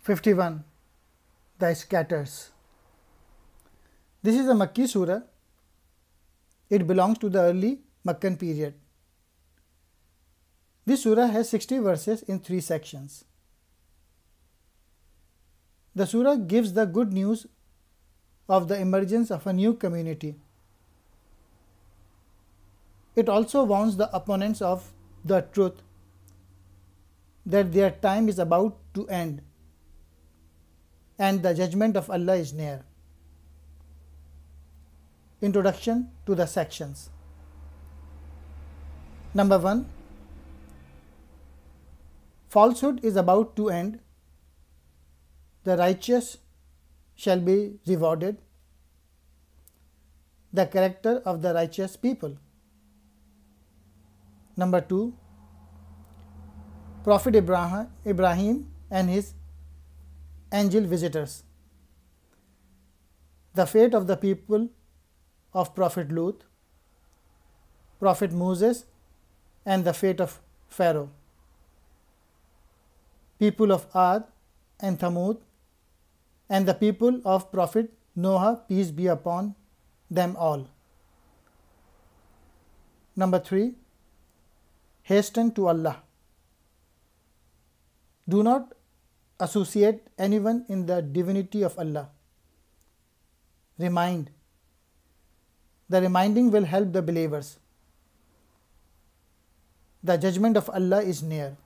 51. The Scatters. This is a Makki Surah. It belongs to the early Makkan period. This surah has 60 verses in 3 sections. The surah gives the good news of the emergence of a new community. It also warns the opponents of the truth that their time is about to end and the judgment of Allah is near. Introduction to the sections. Number 1. Falsehood is about to end. The righteous shall be rewarded. The character of the righteous people. Number 2. Prophet Ibrahim and his angel visitors. The fate of the people of Prophet Lut, Prophet Moses, and the fate of Pharaoh. People of Ad and Thamud, and the people of Prophet Noah, peace be upon them all. Number 3. Hasten to Allah. Do not associate anyone in the divinity of Allah. Remind. The reminding will help the believers. The judgment of Allah is near.